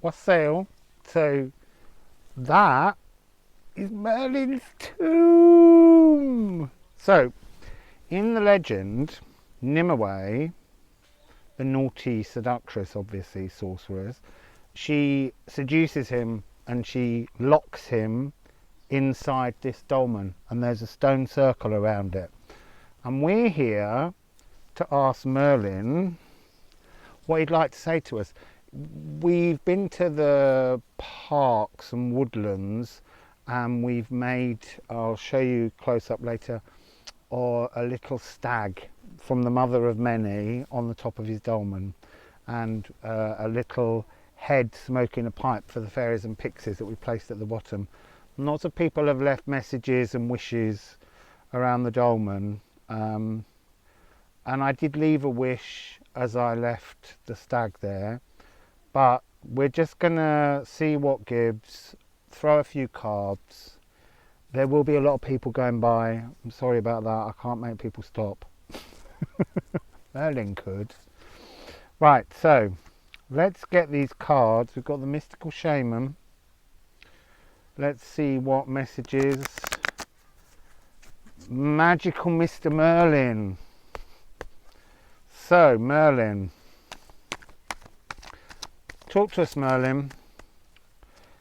Wassail. So that is Merlin's tomb. So in the legend, Nimue, the naughty seductress, obviously sorceress, she seduces him and she locks him inside this dolmen, and there's a stone circle around it. And we're here to ask Merlin what he'd like to say to us. We've been to the parks and woodlands, and we've made, I'll show you close up later, or a little stag from the mother of many on the top of his dolmen, and a little head smoking a pipe for the fairies and pixies that we placed at the bottom. Lots of people have left messages and wishes around the dolmen, and I did leave a wish as I left the stag there, but we're just gonna see what gives, throw a few cards. There will be a lot of people going by. I'm sorry about that. I can't make people stop. Merlin could. Right, so let's get these cards. We've got the mystical shaman. Let's see what messages. Magical Mr. Merlin. So, Merlin. Talk to us, Merlin.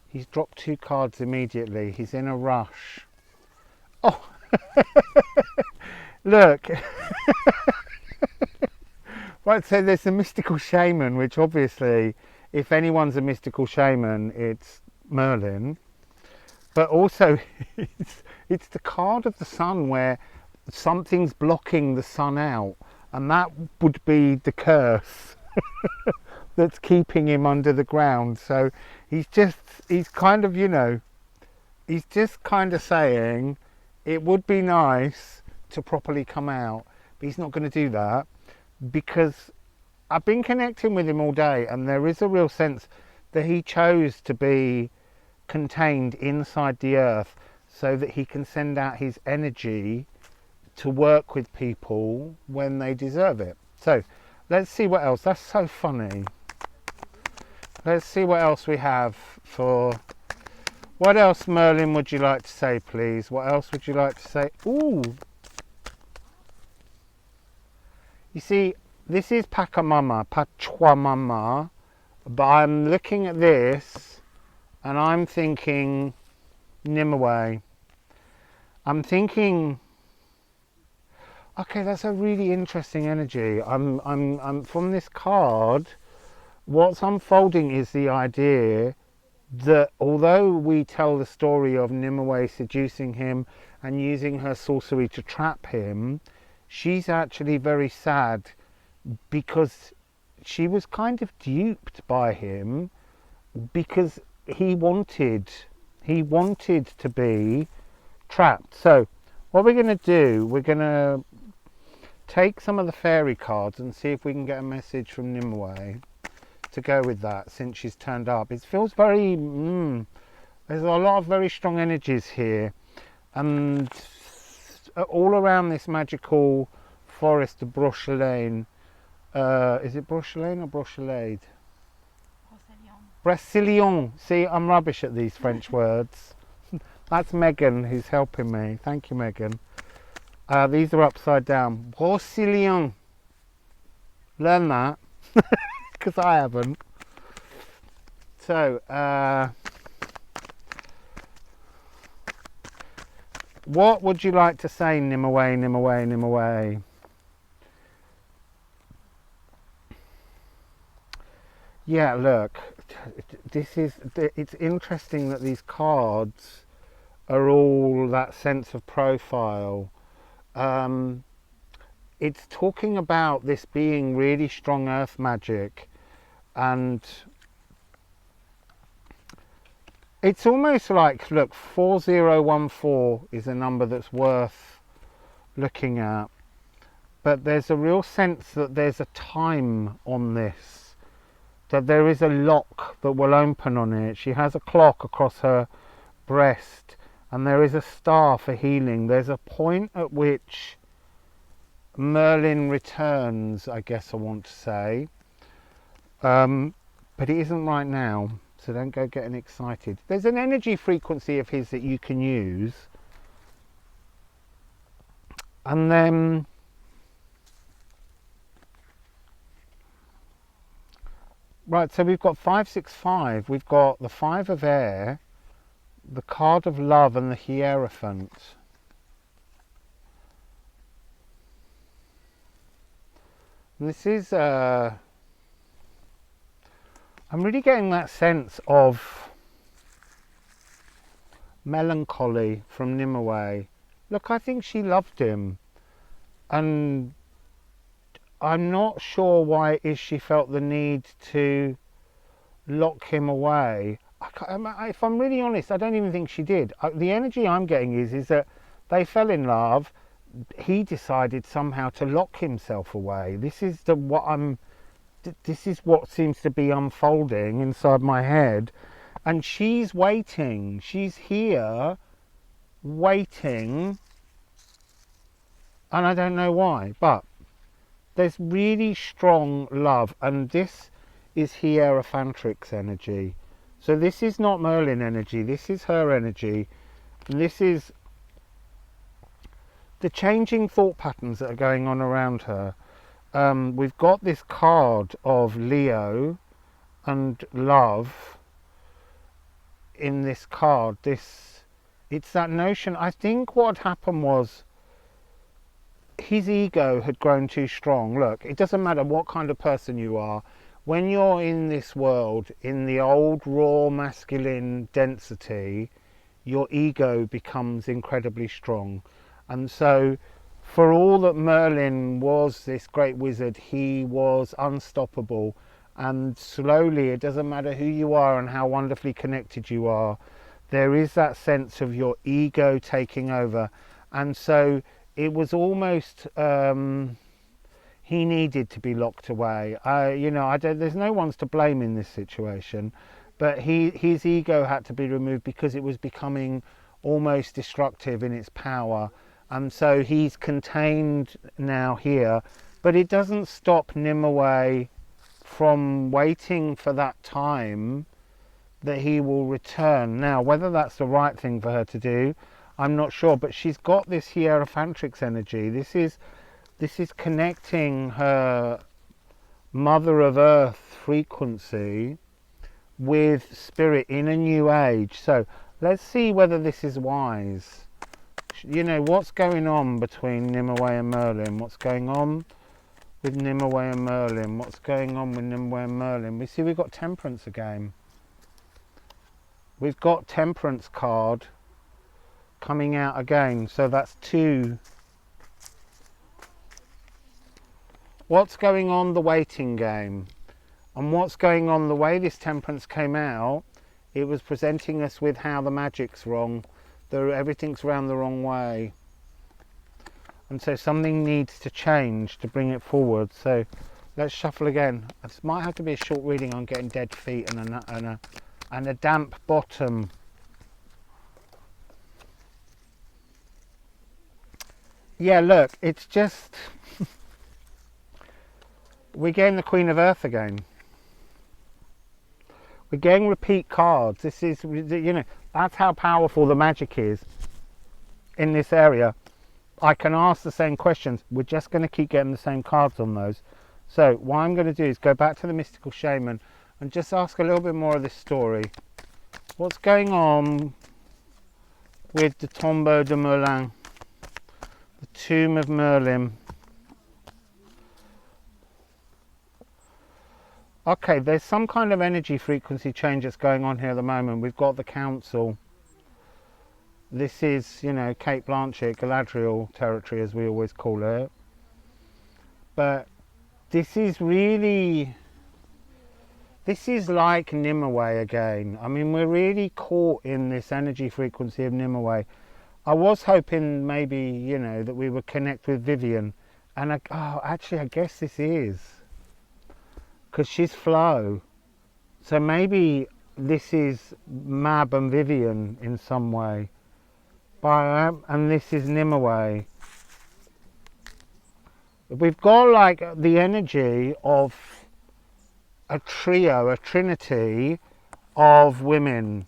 He's dropped 2 cards immediately. He's in a rush. Oh, look. Right, so there's a mystical shaman, which obviously, if anyone's a mystical shaman, it's Merlin. But also, it's the card of the sun where something's blocking the sun out, and that would be the curse that's keeping him under the ground. So he's kind of, you know, he's just kind of saying it would be nice to properly come out, but he's not going to do that, because I've been connecting with him all day, and there is a real sense that he chose to be contained inside the earth so that he can send out his energy to work with people when they deserve it. So let's see what else. That's so funny. Let's see what else we have for... What else, Merlin, would you like to say, please? What else would you like to say? Ooh. You see, this is Pachamama, but I'm looking at this and I'm thinking Nimue. I'm thinking, okay, that's a really interesting energy. I'm from this card, what's unfolding is the idea that although we tell the story of Nimue seducing him and using her sorcery to trap him, she's actually very sad because she was kind of duped by him, because he wanted to be trapped. So what we're going to do, we're going to take some of the fairy cards and see if we can get a message from Nimue to go with that, since she's turned up. It feels very there's a lot of very strong energies here, and all around this magical forest of Brochelane. Is it Brochelane or Brochelade? Brocelion. See, I'm rubbish at these French words. That's Megan who's helping me. Thank you, Megan. These are upside down. Brocelion. Learn that, because I haven't. So, what would you like to say, Nimue, Nimue, Nimue? Yeah, look, it's interesting that these cards are all that sense of profile. It's talking about this being really strong earth magic, and it's almost like, look, 4014 is a number that's worth looking at, but there's a real sense that there's a time on this, that there is a lock that will open on it. She has a clock across her breast, and there is a star for healing. There's a point at which Merlin returns, I guess I want to say, but it isn't right now. So don't go getting excited. There's an energy frequency of his that you can use. And then right, so we've got 565. We've got the 5 of air, the card of love, and the Hierophant. And this is I'm really getting that sense of melancholy from Nimue. Look, I think she loved him, and I'm not sure why it is she felt the need to lock him away. If I'm really honest, I don't even think she did. The energy I'm getting is that they fell in love. He decided somehow to lock himself away. This is what seems to be unfolding inside my head, and she's waiting. She's here, waiting, and I don't know why, but there's really strong love, and this is Hierophantrix energy. So this is not Merlin energy, this is her energy, and this is the changing thought patterns that are going on around her. We've got this card of Leo and love in this card. It's that notion. I think what happened was his ego had grown too strong. Look, it doesn't matter what kind of person you are. When you're in this world, in the old raw masculine density, your ego becomes incredibly strong. And so, for all that Merlin was this great wizard, he was unstoppable. And slowly, it doesn't matter who you are and how wonderfully connected you are, there is that sense of your ego taking over. And so it was almost he needed to be locked away. There's no one's to blame in this situation, but his ego had to be removed because it was becoming almost destructive in its power. And so he's contained now here, but it doesn't stop Nimue from waiting for that time that he will return. Now, whether that's the right thing for her to do, I'm not sure, but she's got this Hierophantrix energy. This is connecting her Mother of Earth frequency with spirit in a new age. So let's see whether this is wise. You know, what's going on between Nimue and Merlin? What's going on with Nimue and Merlin? What's going on with Nimue and Merlin? We see we've got Temperance again. We've got Temperance card coming out again. So that's 2. What's going on? The waiting game. And what's going on? The way this Temperance came out, it was presenting us with how the magic's wrong. Everything's around the wrong way, and so something needs to change to bring it forward. So let's shuffle again. This might have to be a short reading on getting dead feet and a damp bottom. Yeah, look, it's just we're getting the Queen of Earth again. We're getting repeat cards. This is, that's how powerful the magic is in this area. I can ask the same questions. We're just going to keep getting the same cards on those. So what I'm going to do is go back to the mystical shaman and just ask a little bit more of this story. What's going on with the Tombeau de Merlin, the Tomb of Merlin? Okay, there's some kind of energy frequency change that's going on here at the moment. We've got the council. This is, Cape Blanchett, Galadriel territory, as we always call it. But this is like Nimue again. I mean, we're really caught in this energy frequency of Nimue. I was hoping maybe, that we would connect with Vivian. And actually, I guess this is. Because she's Flo, so maybe this is Mab and Vivian in some way, and this is Nimue. We've got like the energy of a trio, a trinity of women.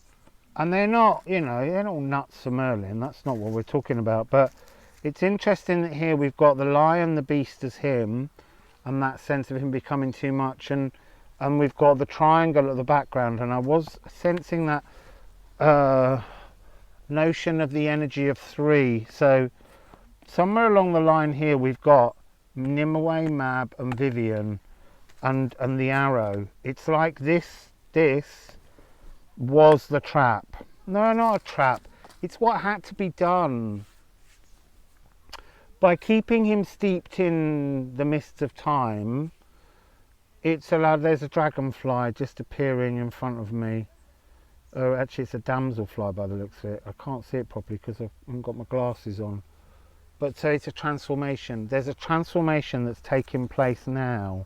And they're not, you know, they're not all nuts for Merlin. That's not what we're talking about. But it's interesting that here we've got the lion, the beast as him, and that sense of him becoming too much. And we've got the triangle at the background. And I was sensing that notion of the energy of three. So somewhere along the line here we've got Nimue, Mab and Vivian and the arrow. It's like this was the trap. No, not a trap. It's what had to be done. By keeping him steeped in the mists of time, it's allowed, there's a dragonfly just appearing in front of me. Oh, actually it's a damselfly by the looks of it. I can't see it properly because I haven't got my glasses on. But so it's a transformation. There's a transformation that's taking place now.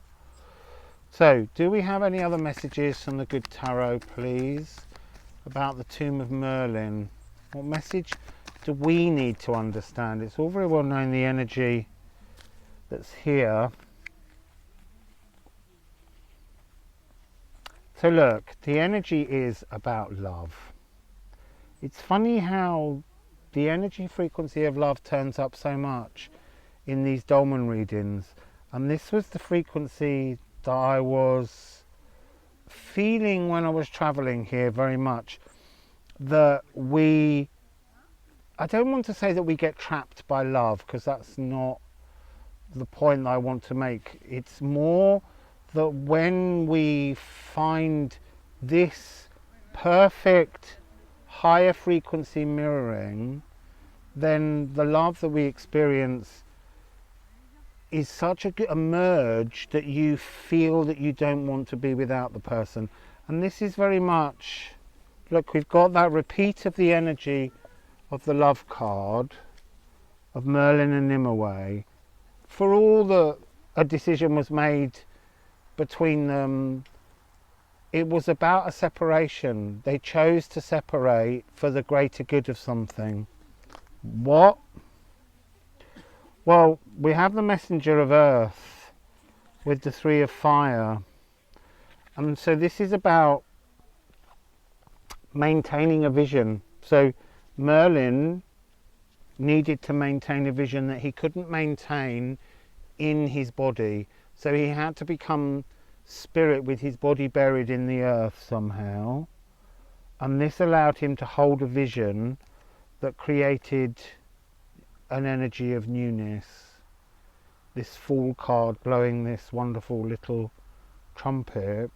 So, do we have any other messages from the good tarot, please, about the Tomb of Merlin? What message do we need to understand? It's all very well known the energy that's here. So look, the energy is about love. It's funny how the energy frequency of love turns up so much in these dolmen readings. And this was the frequency that I was feeling when I was travelling here very much. That I don't want to say that we get trapped by love, because that's not the point that I want to make. It's more that when we find this perfect higher frequency mirroring, then the love that we experience is such a merge that you feel that you don't want to be without the person. And this is very much, look, we've got that repeat of the energy of the love card of Merlin and Nimue. For all that a decision was made between them, it was about a separation. They chose to separate for the greater good of something. What? Well, we have the messenger of earth with the three of fire. And so this is about maintaining a vision. So Merlin needed to maintain a vision that he couldn't maintain in his body. So he had to become spirit with his body buried in the earth somehow. And this allowed him to hold a vision that created an energy of newness. This Fool card blowing this wonderful little trumpet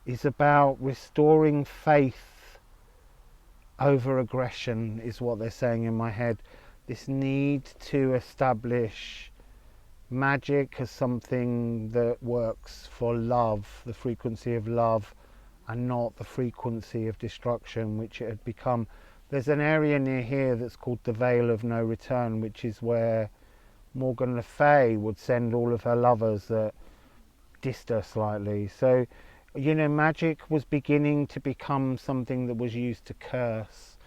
is about restoring faith over aggression, is what they're saying in my head. This need to establish magic as something that works for love, the frequency of love, and not the frequency of destruction, which it had become. There's an area near here that's called the Veil of No Return, which is where Morgan Le Fay would send all of her lovers that dissed her slightly. So, you know, magic was beginning to become something that was used to curse.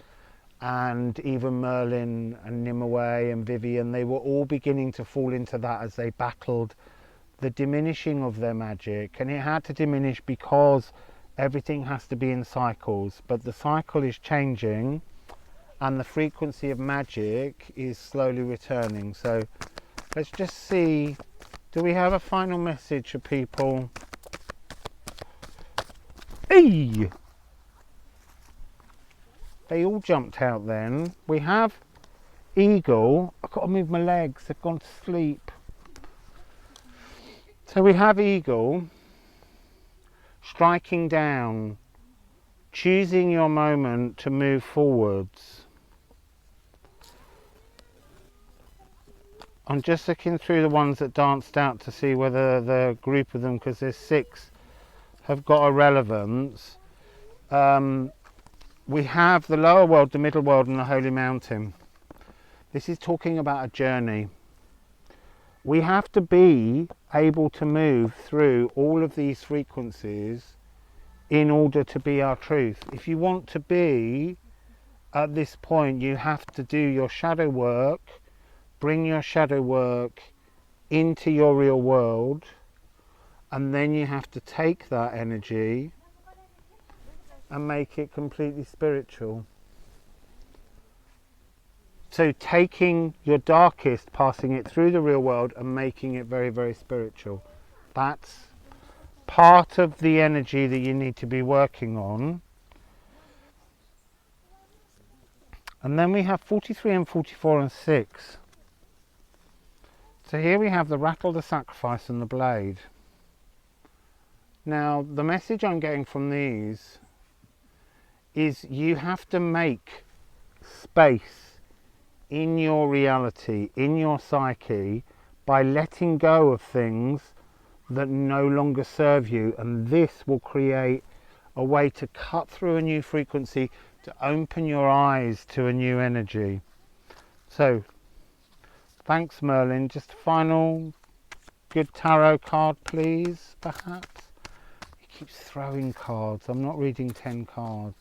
And even Merlin and Nimue and Vivian, they were all beginning to fall into that as they battled the diminishing of their magic. And it had to diminish because everything has to be in cycles. But the cycle is changing and the frequency of magic is slowly returning. So let's just see, do we have a final message for people? Hey! They all jumped out then. We have Eagle. I've got to move my legs, they've gone to sleep. So we have Eagle striking down, choosing your moment to move forwards. I'm just looking through the ones that danced out to see whether the group of them, because there's 6, have got a relevance. We have the lower world, the middle world and the holy mountain. This is talking about a journey. We have to be able to move through all of these frequencies in order to be our truth. If you want to be at this point, you have to do your shadow work, bring your shadow work into your real world, and then you have to take that energy and make it completely spiritual. So taking your darkest, passing it through the real world and making it very, very spiritual. That's part of the energy that you need to be working on. And then we have 43 and 44 and 6. So here we have the rattle, the sacrifice and the blade. Now the message I'm getting from these is you have to make space in your reality, in your psyche, by letting go of things that no longer serve you, and this will create a way to cut through a new frequency, to open your eyes to a new energy. So thanks Merlin. Just a final good tarot card please, perhaps. He keeps throwing cards. I'm not reading 10 cards.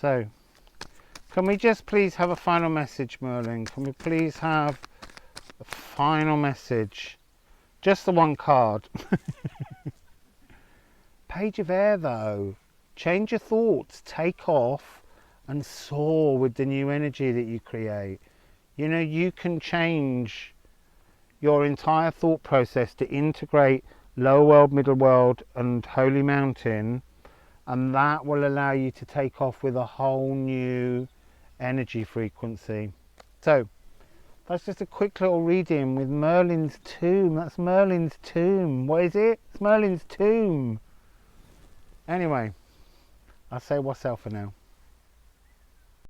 So can we just please have a final message, Merlin? Can we please have a final message? Just the one card. Page of Air though. Change your thoughts, take off and soar with the new energy that you create. You know, you can change your entire thought process to integrate lower world, middle world and holy mountain, and that will allow you to take off with a whole new energy frequency. So that's just a quick little reading with Merlin's tomb. That's Merlin's tomb. What is it? It's Merlin's tomb. Anyway, I'll say wassail for now.